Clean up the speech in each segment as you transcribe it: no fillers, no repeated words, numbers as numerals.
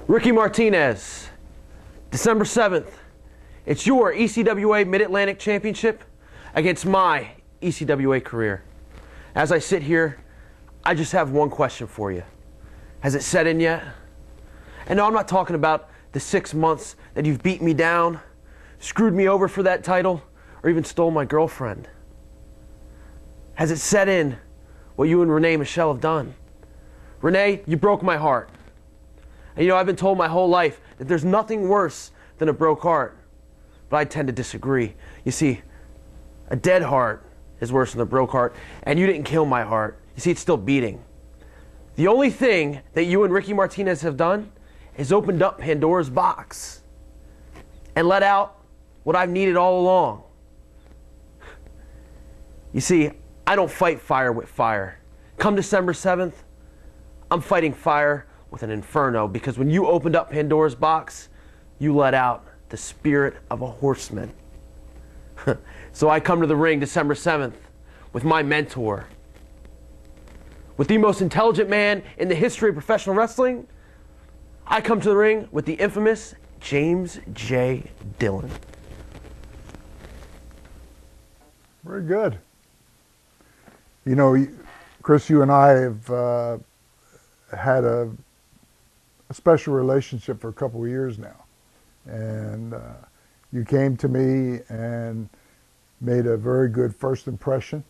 Ricky Martinez, December 7th. It's your ECWA Mid-Atlantic Championship against my ECWA career. As I sit here, I just have one question for you. Has it set in yet? And no, I'm not talking about the 6 months that you've beat me down, screwed me over for that title, or even stole my girlfriend. Has it set in what you and Renee Michelle have done? Renee, you broke my heart. And you know, I've been told my whole life that there's nothing worse than a broke heart. But I tend to disagree. You see, a dead heart is worse than a broke heart, and you didn't kill my heart. You see, it's still beating. The only thing that you and Ricky Martinez have done is opened up Pandora's box and let out what I've needed all along. You see, I don't fight fire with fire. Come December 7th, I'm fighting fire with an inferno, because when you opened up Pandora's box, you let out the spirit of a horseman. So I come to the ring December 7th with my mentor, with the most intelligent man in the history of professional wrestling. I come to the ring with the infamous James J. Dillon. Very good. You know, Chris, you and I have had a special relationship for a couple of years now. And you came to me and made a very good first impression.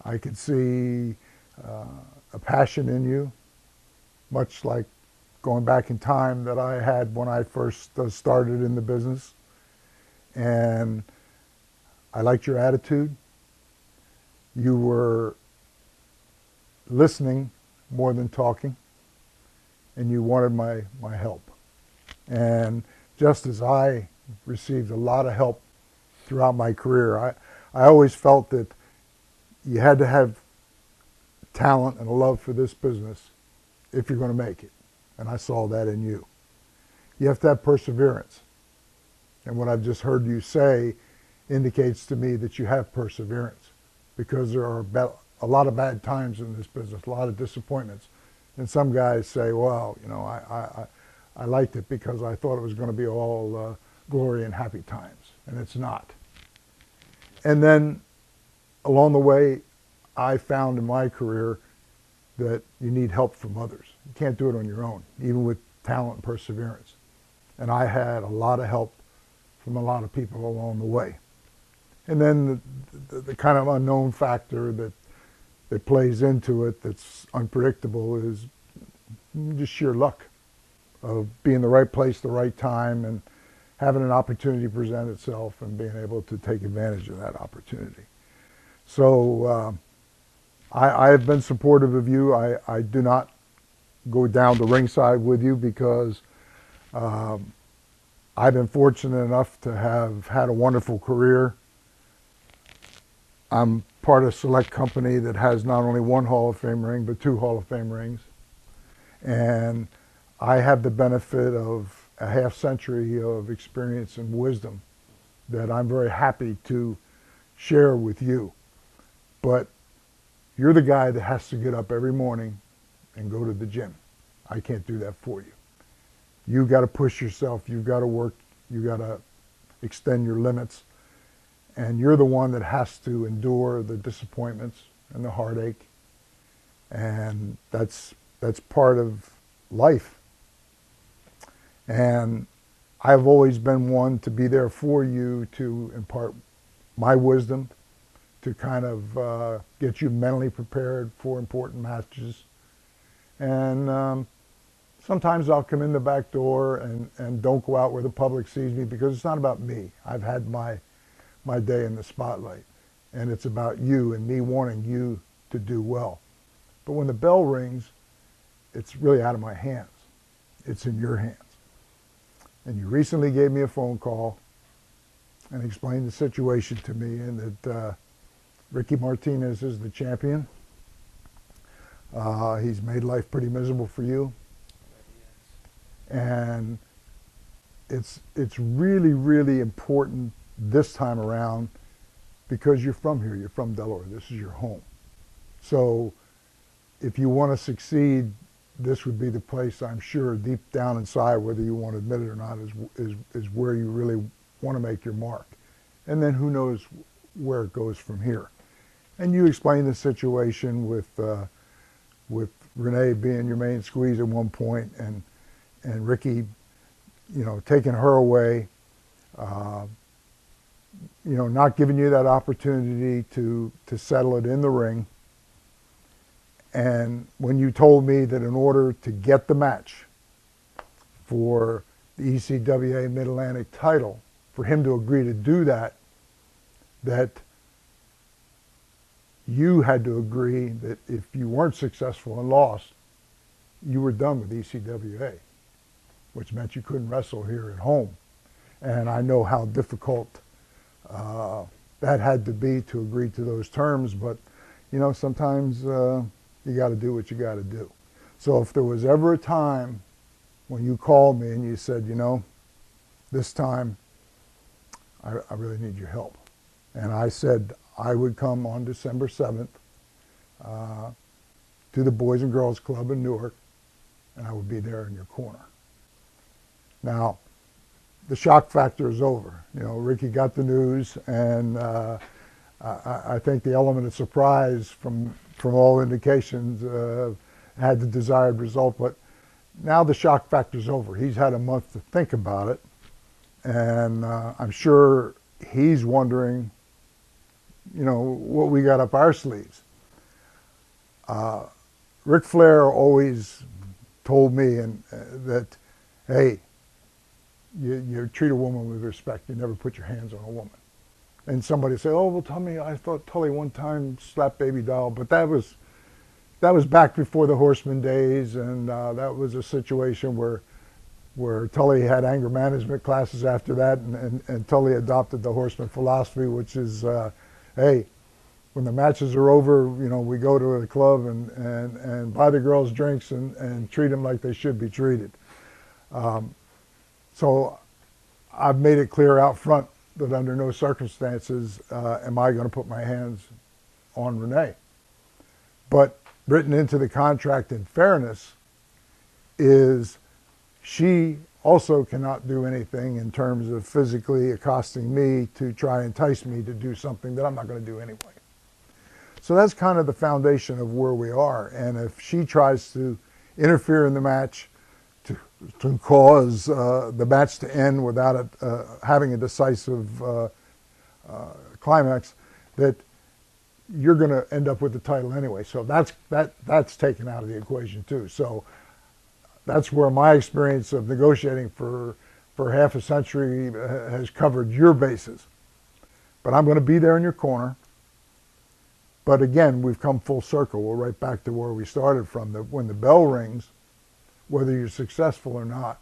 I could see a passion in you, much like going back in time that I had when I first started in the business. And I liked your attitude. You were listening more than talking, and you wanted my help. And just as I received a lot of help throughout my career, I always felt that you had to have talent and a love for this business if you're going to make it. And I saw that in you. You have to have perseverance. And what I've just heard you say indicates to me that you have perseverance, because there are a lot of bad times in this business, a lot of disappointments. And some guys say, well, you know, I liked it because I thought it was going to be all glory and happy times, and it's not. And then along the way, I found in my career that you need help from others. You can't do it on your own, even with talent and perseverance. And I had a lot of help from a lot of people along the way. And then the kind of unknown factor that plays into it that's unpredictable is just sheer luck of being in the right place, the right time, and having an opportunity present itself and being able to take advantage of that opportunity. So I have been supportive of you. I do not go down the ringside with you because I've been fortunate enough to have had a wonderful career. I'm part of a select company that has not only one Hall of Fame ring, but 2 Hall of Fame rings. And I have the benefit of a half-century of experience and wisdom that I'm very happy to share with you. But you're the guy that has to get up every morning and go to the gym. I can't do that for you. You got to push yourself. You've got to work. You got to extend your limits. And you're the one that has to endure the disappointments and the heartache. And that's part of life. And I've always been one to be there for you, to impart my wisdom, to kind of get you mentally prepared for important matches. And sometimes I'll come in the back door and don't go out where the public sees me, because it's not about me. I've had my day in the spotlight, and it's about you and me wanting you to do well. But when the bell rings, it's really out of my hands. It's in your hands. And you recently gave me a phone call and explained the situation to me, and that Ricky Martinez is the champion. He's made life pretty miserable for you. And it's really, really important this time around, because you're from here, you're from Delaware, this is your home. So if you want to succeed this would be the place, I'm sure, deep down inside, whether you want to admit it or not, is where you really want to make your mark. And then who knows where it goes from here. And you explained the situation with Renee being your main squeeze at one point, and Ricky, you know, taking her away, you know, not giving you that opportunity to settle it in the ring. And when you told me that in order to get the match for the ECWA Mid-Atlantic title, for him to agree to do that, that you had to agree that if you weren't successful and lost, you were done with ECWA, which meant you couldn't wrestle here at home. And I know how difficult that had to be to agree to those terms, but you know, sometimes you got to do what you got to do. So if there was ever a time when you called me and you said, you know, this time I really need your help, and I said I would come on December 7th to the Boys and Girls Club in Newark, and I would be there in your corner. Now, the shock factor is over. You know, Ricky got the news, and I think the element of surprise from all indications had the desired result. But now the shock factor's over. He's had a month to think about it, and I'm sure he's wondering, you know, what we got up our sleeves. Ric Flair always told me that, hey, you treat a woman with respect. You never put your hands on a woman. And somebody say, oh, well, Tommy, I thought Tully one time slapped Baby Doll, but that was back before the Horseman days, and that was a situation where Tully had anger management classes after that, and Tully adopted the Horseman philosophy, which is, hey, when the matches are over, you know, we go to the club and buy the girls drinks and treat them like they should be treated. So I've made it clear out front that under no circumstances am I going to put my hands on Renee. But written into the contract in fairness is she also cannot do anything in terms of physically accosting me to try and entice me to do something that I'm not going to do anyway. So that's kind of the foundation of where we are. And if she tries to interfere in the match to cause the match to end without it having a decisive climax, that you're going to end up with the title anyway. So that's taken out of the equation too. So that's where my experience of negotiating for half a century has covered your bases. But I'm going to be there in your corner. But again, we've come full circle. We're right back to where we started from. When the bell rings, whether you're successful or not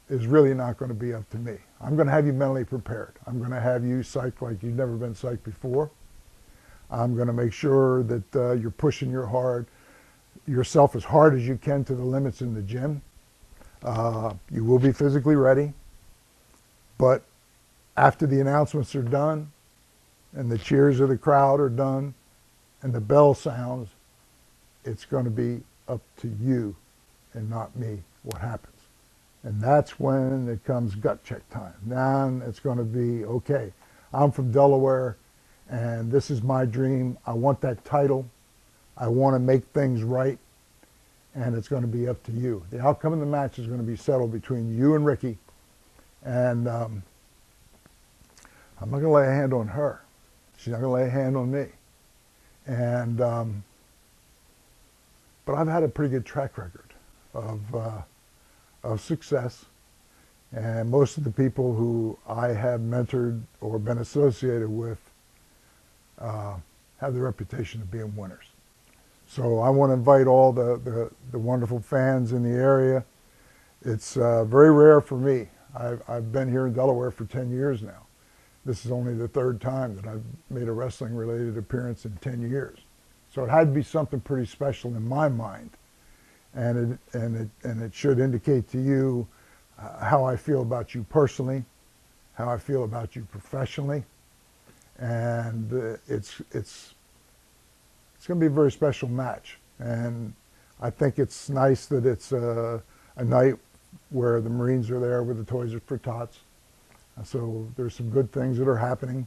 is really not going to be up to me. I'm going to have you mentally prepared. I'm going to have you psyched like you've never been psyched before. I'm going to make sure that you're pushing yourself as hard as you can to the limits in the gym. You will be physically ready. But after the announcements are done and the cheers of the crowd are done and the bell sounds, it's going to be up to you and not me what happens. And that's when it comes gut check time. Then it's going to be, okay, I'm from Delaware and this is my dream. I want that title. I want to make things right, and it's going to be up to you. The outcome of the match is going to be settled between you and Ricky, and I'm not going to lay a hand on her. She's not going to lay a hand on me. And but I've had a pretty good track record of success, and most of the people who I have mentored or been associated with have the reputation of being winners. So I want to invite all the wonderful fans in the area. It's very rare for me. I've been here in Delaware for 10 years now. This is only the third time that I've made a wrestling-related appearance in 10 years. So it had to be something pretty special in my mind. And it should indicate to you how I feel about you personally, how I feel about you professionally, and it's going to be a very special match. And I think it's nice that it's a night where the Marines are there with the Toys for Tots. So there's some good things that are happening.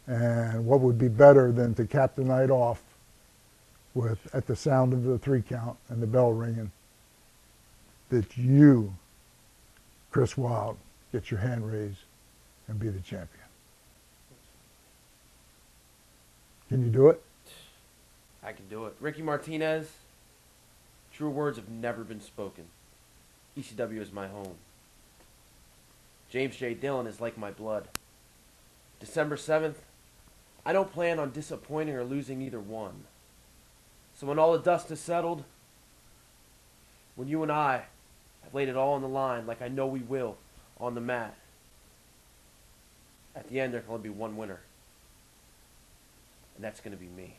And what would be better than to cap the night off with, at the sound of the 3 count and the bell ringing, that you, Chris Wylde, get your hand raised and be the champion. Can you do it? I can do it. Ricky Martinez, true words have never been spoken. ECW is my home. James J. Dillon is like my blood. December 7th, I don't plan on disappointing or losing either one. So when all the dust is settled, when you and I have laid it all on the line, like I know we will, on the mat, at the end there can only be one winner. And that's going to be me.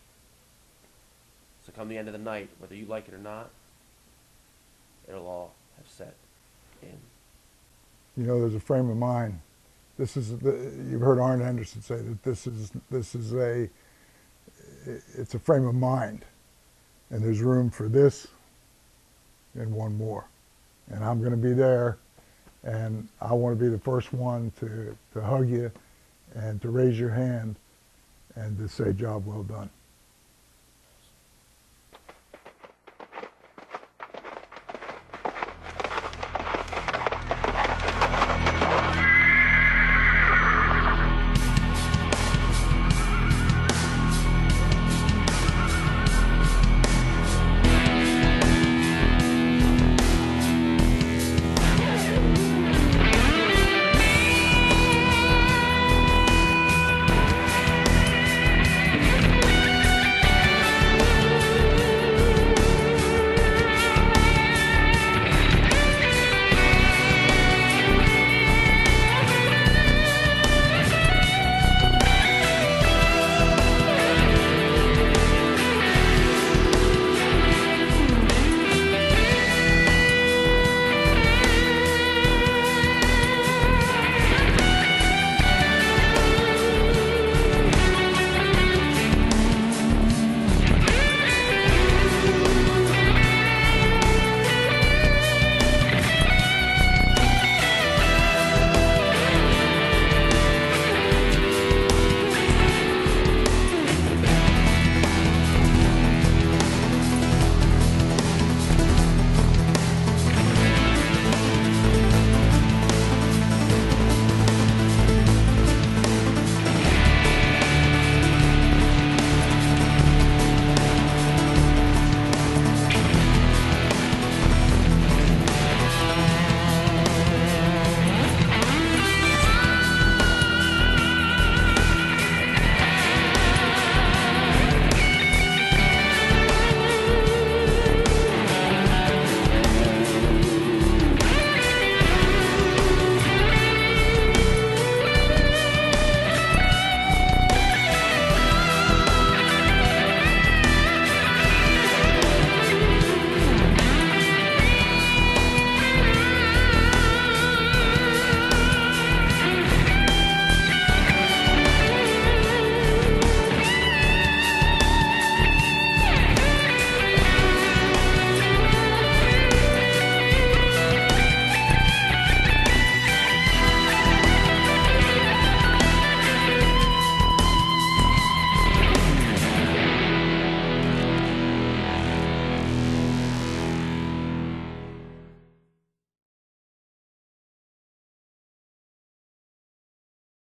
So come the end of the night, whether you like it or not, it'll all have set in. You know, there's a frame of mind. You've heard Arn Anderson say that it's a frame of mind. And there's room for this and one more. And I'm going to be there, and I want to be the first one to hug you and to raise your hand and to say, job well done.